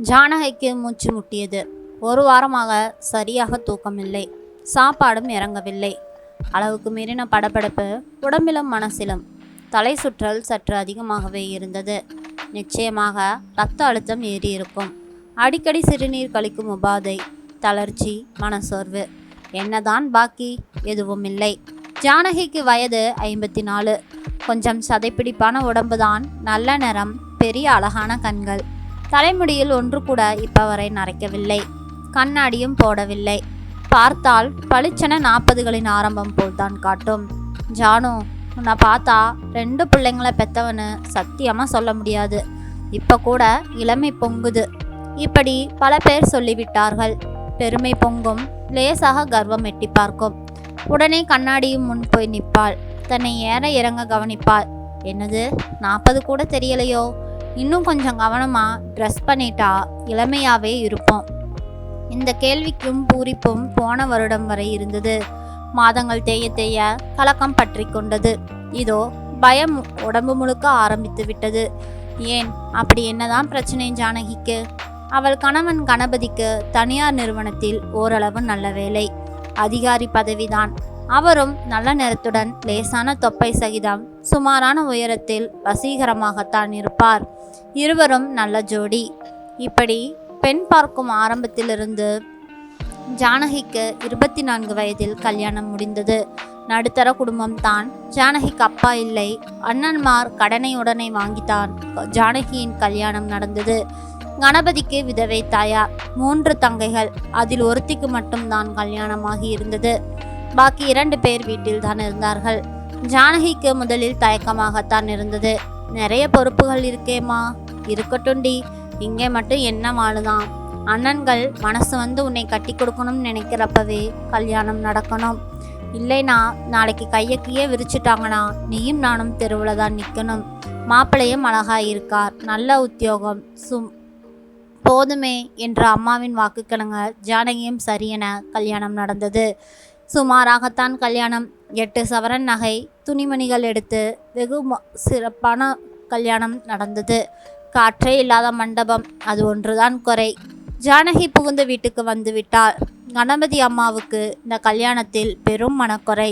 ஜானகிக்கு மூச்சு முட்டியது. ஒரு வாரமாக சரியாக தூக்கமில்லை. சாப்பாடும் இறங்கவில்லை. அளவுக்கு மீறின படபடப்பு உடம்பிலும் மனசிலும். தலை சுற்றல் சற்று அதிகமாகவே இருந்தது. நிச்சயமாக இரத்த அழுத்தம் ஏறியிருக்கும். அடிக்கடி சிறுநீர் கழிக்கும் உபாதை, தளர்ச்சி, மனசோர்வு. என்னதான் பாக்கி? எதுவும் இல்லை. ஜானகிக்கு வயது 54. கொஞ்சம் சதைப்பிடிப்பான உடம்புதான். நல்ல நிறம், பெரிய அழகான கண்கள். தலைமுடியில் ஒன்று கூட இப்ப வரை நரைக்கவில்லை. கண்ணாடியும் போடவில்லை. பார்த்தால் பளிச்சென 40களின் ஆரம்பம் போல்தான் காட்டும். ஜானு, உன்னை பார்த்தா 2 பிள்ளைங்களை பெத்தவனு சத்தியமா சொல்ல முடியாது. இப்ப கூட இளமை பொங்குது. இப்படி பல பேர் சொல்லிவிட்டார்கள். பெருமை பொங்கும். லேசாக கர்வம் எட்டி பார்க்கும். உடனே கண்ணாடியும் முன் போய் நிற்பாள். தன்னை ஏற இறங்க கவனிப்பாள். என்னது, 40 கூட தெரியலையோ? இன்னும் கொஞ்சம் கவனமா ட்ரெஸ் பண்ணிட்டா இளமையாவே இருப்போம். இந்த கேள்விக்கும் பூரிப்பும் போன வருடம் வரை இருந்தது. மாதங்கள் தேய தேய கலக்கம் பற்றி கொண்டது. இதோ பயம் உடம்பு முழுக்க ஆரம்பித்து விட்டது. ஏன், அப்படி என்னதான் பிரச்சனை ஜானகிக்கு? அவள் கணவன் கணபதிக்கு தனியார் நிறுவனத்தில் ஓரளவு நல்ல வேலை, அதிகாரி பதவிதான். அவரும் நல்ல நிறத்துடன் லேசான தொப்பை சகிதம் சுமாரான உயரத்தில் வசீகரமாகத்தான் இருப்பார். இருவரும் நல்ல ஜோடி. இப்படி பெண் பார்க்கும் ஆரம்பத்திலிருந்து ஜானகிக்கு 24 வயதில் கல்யாணம் முடிந்தது. நடுத்தர குடும்பம் தான். ஜானகிக்கு அப்பா இல்லை. அண்ணன்மார் கடனை உடனே வாங்கித்தான் ஜானகியின் கல்யாணம் நடந்தது. கணபதிக்கு விதவை தாயார், 3 தங்கைகள். அதில் ஒருத்திக்கு மட்டும்தான் கல்யாணமாகி இருந்தது. பாக்கி 2 பேர் வீட்டில் தான் இருந்தார்கள். ஜானகிக்கு முதலில் தயக்கமாகத்தான் இருந்தது. நிறைய பொறுப்புகள் இருக்கேம்மா. இருக்கட்டும்டி, இங்கே மட்டும் என்ன வாழுதான். அண்ணன்கள் மனசு வந்து உன்னை கட்டி கொடுக்கணும்னு நினைக்கிறப்பவே கல்யாணம் நடக்கணும். இல்லைனா நாளைக்கு கையக்கையே விரிச்சிட்டாங்கன்னா நீயும் நானும் தெருவில் தான் நிற்கணும். மாப்பிள்ளையும் அழகாக இருக்கார், நல்ல உத்தியோகம், போதுமே என்ற அம்மாவின் வாக்குக்கிழங்க ஜானகியும் சரியென கல்யாணம் நடந்தது. சுமாராகத்தான் கல்யாணம். 8 சவரன் நகை, துணிமணிகள் எடுத்து வெகு சிறப்பான கல்யாணம் நடந்தது. காற்றே இல்லாத மண்டபம், அது ஒன்றுதான் குறை. ஜானகி புகுந்த வீட்டுக்கு வந்து விட்டாள். கணபதி அம்மாவுக்கு இந்த கல்யாணத்தில் பெரும் மனக்குறை.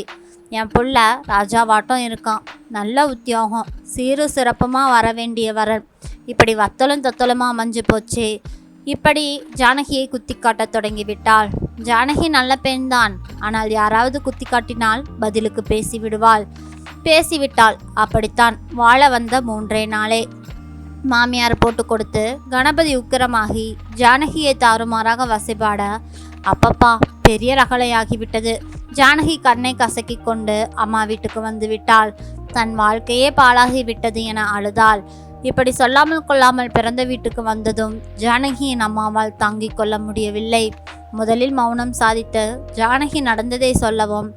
என் புள்ள ராஜாவாட்டம் இருக்கான், நல்ல உத்தியோகம், சீரு சிறப்புமாக வர வேண்டிய வரன், இப்படி வத்தலும் தொத்தலுமா அமைஞ்சு போச்சே. இப்படி ஜானகியை குத்தி காட்டத் தொடங்கிவிட்டாள். ஜானகி நல்ல பெண்தான். ஆனால் யாராவது குத்தி காட்டினால் பதிலுக்கு பேசிவிட்டாள். அப்படித்தான் வாழ வந்த 3 நாளே மாமியார் போட்டு கொடுத்து கணபதி உக்கிரமாகி ஜானகியை தாறுமாறாக வசைபாட அப்பப்பா பெரிய ரகளையாகிவிட்டது. ஜானகி கண்ணை கசக்கி கொண்டு அம்மா வீட்டுக்கு வந்து விட்டாள். தன் வாழ்க்கையே பாழாகி விட்டது என அழுதாள். இப்படி சொல்லாமல் கொள்ளாமல் பிறந்த வீட்டுக்கு வந்ததும் ஜானகியின் அம்மாவால் தாங்கிக் கொள்ள முடியவில்லை. முதலில் மௌனம் சாதித்து ஜானகி நடந்ததை சொல்லவும்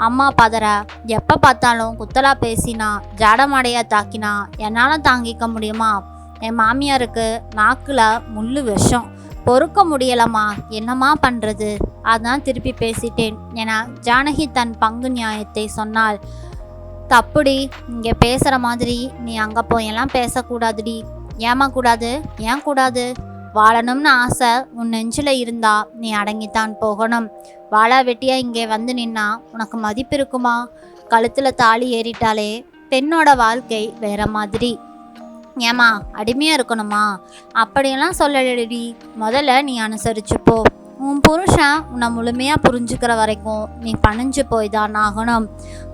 அம்மா பதற, எப்போ பார்த்தாலும் குத்தலா பேசினா, ஜாடமாடையா தாக்கினா என்னால் தாங்கிக்க முடியுமா? என் மாமியாருக்கு நாக்கில் முள்ளு விஷம், பொறுக்க முடியலம்மா, என்னம்மா பண்ணுறது? அதான் திருப்பி பேசிட்டேன் என ஜானகி தன் பங்கு நியாயத்தை சொன்னாள். தப்புடி, இங்கே பேசுகிற மாதிரி நீ அங்கே போயெல்லாம் பேசக்கூடாதுடி. ஏமா கூடாது? ஏன் கூடாது? வாழணும்னு ஆசை உன் நெஞ்சில் இருந்தா நீ அடங்கித்தான் போகணும். வாழா வெட்டியா இங்கே வந்து நின்னா உனக்கு மதிப்பு இருக்குமா? கழுத்தில் தாலி ஏறிட்டாலே பெண்ணோட வாழ்க்கை வேற மாதிரி. ஏமா அடிமையாக இருக்கணுமா? அப்படியெல்லாம் சொல்லலடி. முதல்ல நீ அனுசரிச்சு போ. உன் புருஷன் உன்னை முழுமையாக புரிஞ்சுக்கிற வரைக்கும் நீ பணிஞ்சு போய் தான் ஆகணும்.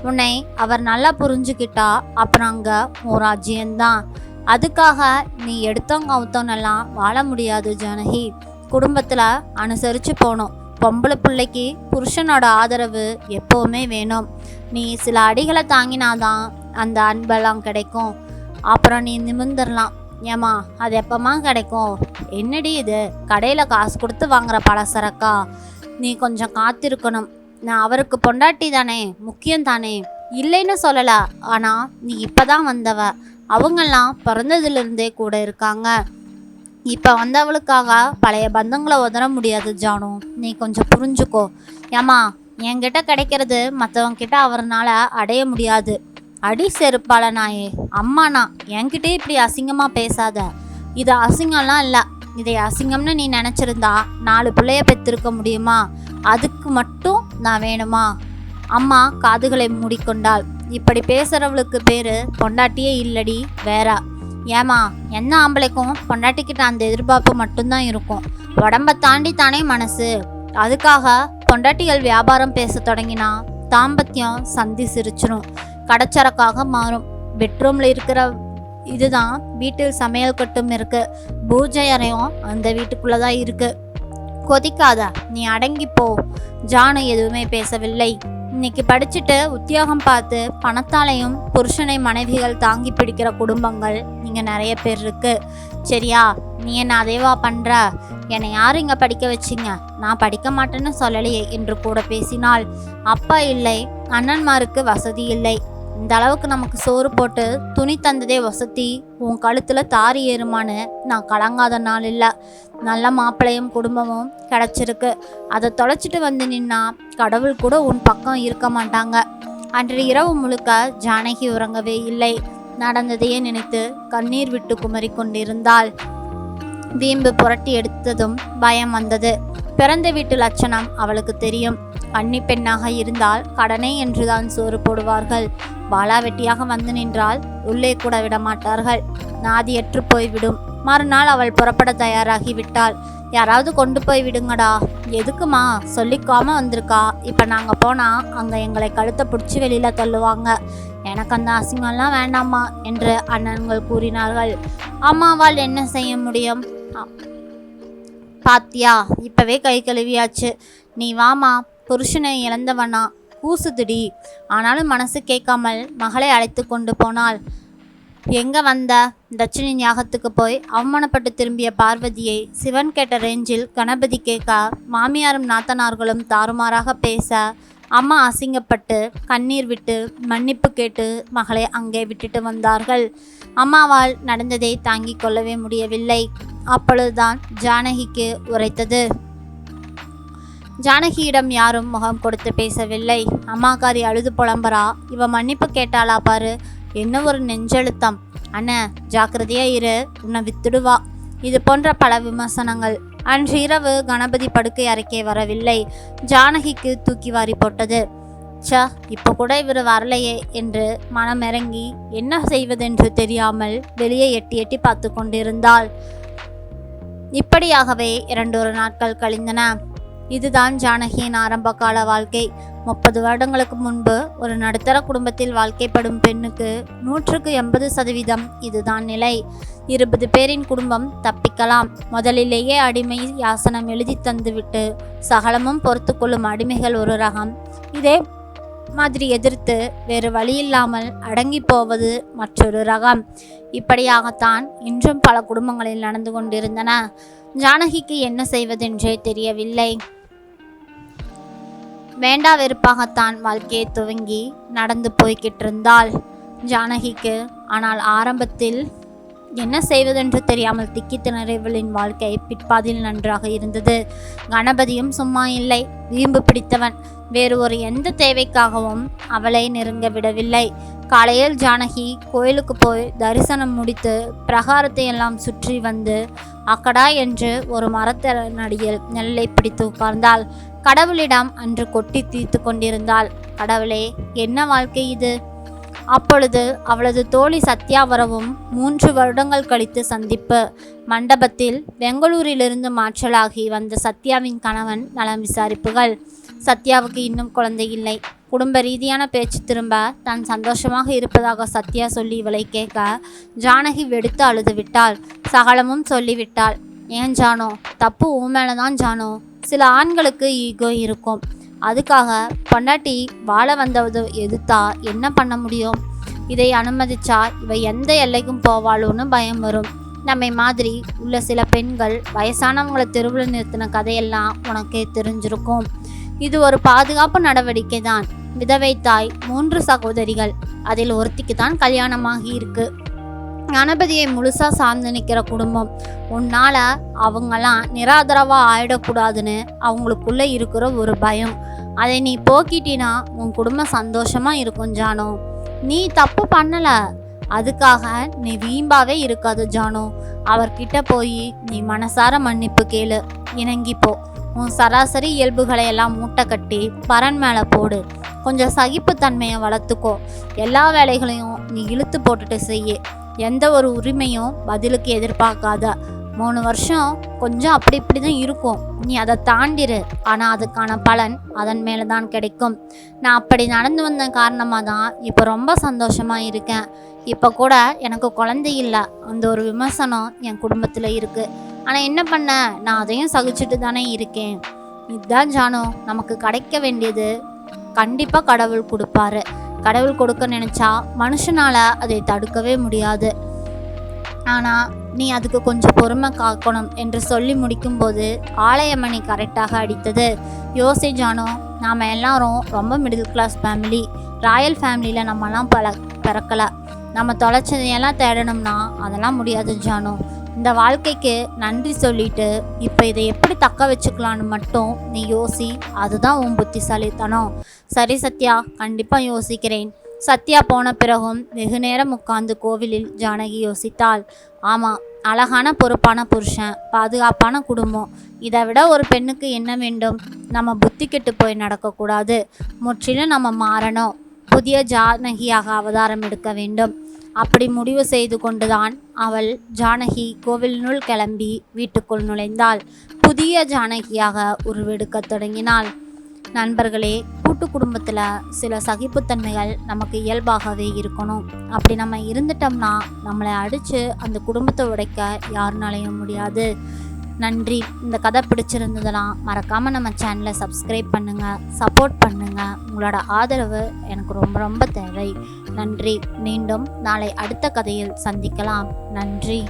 உன்னை அவர் நல்லா புரிஞ்சுக்கிட்டா அப்புறம் அங்கே உன் ராஜ்யம்தான். அதுக்காக நீ எடுத்தவங்க அவுத்தவனெல்லாம் வாழ முடியாது ஜானகி. குடும்பத்தில் அனுசரித்து போகணும். பொம்பளை பிள்ளைக்கு புருஷனோட ஆதரவு எப்போவுமே வேணும். நீ சில அடிகளை தாங்கினாதான் அந்த அன்பெல்லாம் கிடைக்கும். அப்புறம் நீ நிமிர்ந்துடலாம். ஏமா அது எப்பமா கிடைக்கும்? என்னடி இது, கடையில் காசு கொடுத்து வாங்குற பலசரக்கா? நீ கொஞ்சம் காத்திருக்கணும். நான் அவருக்கு பொண்டாட்டி தானே, முக்கியம் தானே, இல்லைன்னு சொல்லல. ஆனால் நீ இப்போதான் வந்தவ. அவங்கெல்லாம் பிறந்ததுலேருந்தே கூட இருக்காங்க. இப்போ வந்தவளுக்காக பழைய பந்தங்களை உதற முடியாது ஜானு. நீ கொஞ்சம் புரிஞ்சுக்கோ. ஏமா, என்கிட்ட கிடைக்கிறது மற்றவங்கிட்ட அவர்னால அடைய முடியாது. அடி செருப்பால நாயே. அம்மாண்ணா என்கிட்டே இப்படி அசிங்கமாக பேசாத. இது அசிங்கம்லாம் இல்லை. இதை அசிங்கம்னு நீ நினச்சிருந்தா 4 பிள்ளைய பெற்றிருக்க முடியுமா? அதுக்கு மட்டும் நான் வேணுமா? அம்மா காதுகளை மூடிக்கொண்டாள். இப்படி பேசுறவளுக்கு பேரு பொண்டாட்டியே இல்லடி, வேற. ஏமா, என்ன ஆம்பளைக்கும் பொண்டாட்டிக்கிட்ட அந்த எதிர்பார்ப்பு மட்டும்தான் இருக்கும். உடம்ப தாண்டி தானே மனசு. அதுக்காக பொண்டாட்டிகள் வியாபாரம் பேச தொடங்கினா தாம்பத்தியம் சந்தி சிரிச்சிடும், கடைச்சரக்காக மாறும். பெட்ரூம்ல இருக்கிற இதுதான் வீட்டில் சமையல் கட்டும் இருக்கு, பூஜை அறையும் அந்த வீட்டுக்குள்ளதான் இருக்கு. கொதிக்காத, நீ அடங்கிப்போ. ஜானு எதுவுமே பேசவில்லை. இன்னைக்கு படிச்சுட்டு உத்தியோகம் பார்த்து பணத்தாலையும் புருஷனை மனைவிகள் தாங்கி பிடிக்கிற குடும்பங்கள் இங்கே நிறைய பேர் இருக்கு. சரியா? நீ என்ன அதேவா பண்ற? என்னை யாரும் இங்கே படிக்க வச்சிங்க? நான் படிக்க மாட்டேன்னு சொல்லலையே என்று கூட பேசினாள். அப்பா இல்லை, அண்ணன்மாருக்கு வசதி இல்லை. இந்த அளவுக்கு நமக்கு சோறு போட்டு துணி தந்ததே வசதி. உன் கழுத்துல தாரி ஏறுமான்னு நான் கலங்காத நாள் இல்லை. நல்ல மாப்பிள்ளையும் குடும்பமும் கிடச்சிருக்கு. அதை தொலைச்சிட்டு வந்து நின்னா கடவுள் கூட உன் பக்கம் இருக்க மாட்டாங்க. அன்று இரவு முழுக்க ஜானகி உறங்கவே இல்லை. நடந்ததையே நினைத்து கண்ணீர் விட்டு குமரி கொண்டிருந்தாள். வீம்பு புரட்டி எடுத்ததும் பயம் வந்தது. பிறந்த வீட்டு லட்சணம் அவளுக்கு தெரியும். அன்னி பெண்ணாக இருந்தால் கடனை என்றுதான் சோறு போடுவார்கள். பாலா வெட்டியாக வந்து நின்றால் உள்ளே கூட விட மாட்டார்கள். நாதியற்று போய்விடும். மறுநாள் அவள் புறப்பட தயாராகி விட்டாள். யாராவது கொண்டு போய் விடுங்கடா. எதுக்குமா? சொல்லிக்காம வந்திருக்கா. இப்ப நாங்க போனா அங்க எங்களை கழுத்தை பிடிச்சி வெளியில தள்ளுவாங்க. எனக்கு அந்த அசிங்கம்லாம் வேண்டாமா என்று அண்ணன்கள் கூறினார்கள். அம்மாவால் என்ன செய்ய முடியும்? பாத்தியா, இப்பவே கை கழுவியாச்சு. நீ வாமா. புருஷனை இழந்தவனா கூசுதுடி. ஆனாலும் மனசு கேட்காமல் மகளை அழைத்து கொண்டு போனாள். எங்க வந்த? தட்சிணி ஞாகத்துக்கு போய் அவமானப்பட்டு திரும்பிய பார்வதியை சிவன் கேட்ட ரேஞ்சில் கணபதி கேட்க, மாமியாரும் நாத்தனார்களும் தாறுமாறாக பேச, அம்மா அசிங்கப்பட்டு கண்ணீர் விட்டு மன்னிப்பு கேட்டு மகளை அங்கே விட்டுட்டு வந்தார்கள். அம்மாவால் நடந்ததை தாங்கிக் கொள்ளவே முடியவில்லை. அப்பொழுதுதான் ஜானகிக்கு உரைத்தது. ஜானகியிடம் யாரும் முகம் கொடுத்து பேசவில்லை. அம்மாக்காரி அழுது புலம்பரா. இவ மன்னிப்பு கேட்டாளா பாரு, என்ன ஒரு நெஞ்செழுத்தம். அண்ணா ஜாக்கிரதையா இரு, உன்னை வித்துடுவா. இது போன்ற பல விமர்சனங்கள். அன்று இரவு கணபதி படுக்கை அறைக்கே வரவில்லை. ஜானகிக்கு தூக்கி வாரி போட்டது. ச, இப்போ கூட இவர் வரலையே என்று மனமிறங்கி என்ன செய்வதென்று தெரியாமல் வெளியே எட்டி எட்டி பார்த்து கொண்டிருந்தாள். இப்படியாகவே 2 நாட்கள் கழிந்தன. இதுதான் ஜானகியின் ஆரம்ப கால வாழ்க்கை. 30 வருடங்களுக்கு முன்பு ஒரு நடுத்தர குடும்பத்தில் வாழ்க்கைப்படும் பெண்ணுக்கு 180% இதுதான் நிலை. 20 பேரின் குடும்பம் தப்பிக்கலாம். முதலிலேயே அடிமை யாசனம் எழுதி தந்துவிட்டு சகலமும் பொறுத்து கொள்ளும் அடிமைகள் ஒரு ரகம். இதே மாதிரி எதிர்த்து வேறு வழியில்லாமல் அடங்கி போவது மற்றொரு ரகம். இப்படியாகத்தான் இன்றும் பல குடும்பங்களில் நடந்து கொண்டிருந்தன. ஜானகிக்கு என்ன செய்வதென்றே தெரியவில்லை. வேண்டா வெறுப்பாகத்தான் வாழ்க்கையை துவங்கி நடந்து போய்கிட்டிருந்தாள் ஜானகிக்கு. ஆனால் ஆரம்பத்தில் என்ன செய்வதென்று தெரியாமல் திக்கி திணறியவளின் வாழ்க்கை பிற்பாதில் நன்றாக இருந்தது. கணபதியும் சும்மா இல்லை. வீம்பு பிடித்தவன். வேறு ஒரு எந்த தேவைக்காகவும் அவளை நெருங்க விடவில்லை. காலையில் ஜானகி கோயிலுக்கு போய் தரிசனம் முடித்து பிரகாரத்தை எல்லாம் சுற்றி வந்து அக்கடா என்று ஒரு மரத்தடியில் நெல்லை பிடித்து உட்கார்ந்தாள். கடவுளிடம் அன்று கொட்டி தீர்த்து கொண்டிருந்தாள். கடவுளே, என்ன வாழ்க்கை இது? அப்பொழுது அவளது தோழி சத்யா வரவும் 3 வருடங்கள் கழித்து சந்திப்பு. மண்டபத்தில் பெங்களூரிலிருந்து மாற்றலாகி வந்த சத்யாவின் கணவன் நலம் விசாரிப்புகள். சத்யாவுக்கு இன்னும் குழந்தை இல்லை. குடும்ப ரீதியான பேச்சு திரும்ப தான் சந்தோஷமாக இருப்பதாக சத்யா சொல்லி இவளை கேட்க ஜானகி வெடித்து அழுது விட்டாள். சகலமும் சொல்லிவிட்டாள். ஏன் ஜானோ, தப்பு உன் மேலதான் ஜானோ. சில ஆண்களுக்கு ஈகோ இருக்கும். அதுக்காக பொண்டாட்டி வாழ வந்தவது எதிர்த்தா என்ன பண்ண முடியும்? இதை அனுமதிச்சா இவ எந்த எல்லைக்கும் போவாளோன்னு பயம் வரும். நம்மை மாதிரி உள்ள சில பெண்கள் வயசானவங்களை தெருவில் நிறுத்தின கதையெல்லாம் உனக்கே தெரிஞ்சிருக்கும். இது ஒரு பாதுகாப்பு நடவடிக்கை தான். விதவை தாய், 3 சகோதரிகள். அதில் ஒருத்திக்கு தான் கல்யாணமாகி இருக்கு. கணபதியை முழுசா சார்ந்து நிற்கிற குடும்பம். உன்னால அவங்கெல்லாம் நிராதரவா ஆயிடக்கூடாதுன்னு அவங்களுக்குள்ள இருக்கிற ஒரு பயம். அதை நீ போக்கிட்டினா உன் குடும்பம் சந்தோஷமா இருக்கும் ஜானோ. நீ தப்பு பண்ணல, அதுக்காக நீ வீம்பாவே இருக்காது ஜானோ. அவர்கிட்ட போய் நீ மனசார மன்னிப்பு கேளு, இணங்கிப்போ. உன் சராசரி இயல்புகளை எல்லாம் மூட்டை கட்டி பரன் மேலே போடு. கொஞ்சம் சகிப்புத்தன்மையை வளர்த்துக்கோ. எல்லா வேலைகளையும் நீ இழுத்து போட்டுட்டு செய்ய. எந்த ஒரு உரிமையும் பதிலுக்கு எதிர்பார்க்காத. 3 வருஷம் கொஞ்சம் அப்படி இப்படி தான் இருக்கும், நீ அதை தாண்டிரு. ஆனால் அதுக்கான பலன் அதன் மேலே தான் கிடைக்கும். நான் அப்படி நடந்து வந்த காரணமாக தான் இப்போ ரொம்ப சந்தோஷமாக இருக்கேன். இப்போ கூட எனக்கு குழந்தை இல்லை, அந்த ஒரு விமர்சனம் என் குடும்பத்தில் இருக்குது. ஆனால் என்ன பண்ண, நான் அதையும் சகிச்சுட்டு தானே இருக்கேன். இதுதான் ஜானு, நமக்கு கிடைக்க வேண்டியது கண்டிப்பாக கடவுள் கொடுப்பாரு. கடவுள் கொடுக்க நினச்சா மனுஷனால் அதை தடுக்கவே முடியாது. ஆனால் நீ அதுக்கு கொஞ்சம் பொறுமை காக்கணும் என்று சொல்லி முடிக்கும்போது ஆலயமணி கரெக்டாக அடித்தது. யோசி ஜானு, நாம் எல்லாரும் ரொம்ப மிடில் கிளாஸ் ஃபேமிலி. ராயல் ஃபேமிலியில் நம்மலாம் பிறக்கலை. நம்ம தொலைச்சதையெல்லாம் தேடணும்னா அதெல்லாம் முடியாது ஜானு. இந்த வாழ்க்கைக்கு நன்றி சொல்லிட்டு இப்போ இதை எப்படி தக்க வச்சுக்கலான்னு மட்டும் நீ யோசி. அதுதான் உன் புத்திசாலித்தனம். சரி சத்யா, கண்டிப்பாக யோசிக்கிறேன். சத்யா போன பிறகும் வெகு நேரம் உட்கார்ந்து கோவிலில் ஜானகி யோசித்தாள். ஆமாம், அழகான பொறுப்பான புருஷன், பாதுகாப்பான குடும்பம், இதை விட ஒரு பெண்ணுக்கு என்ன வேண்டும்? நம்ம புத்தி கெட்டு போய் நடக்கக்கூடாது. முற்றிலும் நம்ம மாறணும். புதிய ஜானகியாக அவதாரம் எடுக்க வேண்டும். அப்படி முடிவு செய்து கொண்டுதான் அவள் ஜானகி கோவிலினுள் கிளம்பி வீட்டுக்குள் நுழைந்தாள். புதிய ஜானகியாக உருவெடுக்க தொடங்கினாள். நண்பர்களே, கூட்டு குடும்பத்தில் சில சகிப்புத்தன்மைகள் நமக்கு இயல்பாகவே இருக்கணும். அப்படி நம்ம இருந்துட்டோம்னா நம்மளை அடித்து அந்த குடும்பத்தை உடைக்க யாருனாலையும் முடியாது. நன்றி. இந்த கதை பிடிச்சிருந்ததுன்னா மறக்காமல் நம்ம சேனலை சப்ஸ்கிரைப் பண்ணுங்கள், சப்போர்ட் பண்ணுங்கள். உங்களோட ஆதரவு எனக்கு ரொம்ப ரொம்ப தேவை. நன்றி. மீண்டும் நாளை அடுத்த கதையில் சந்திக்கலாம். நன்றி.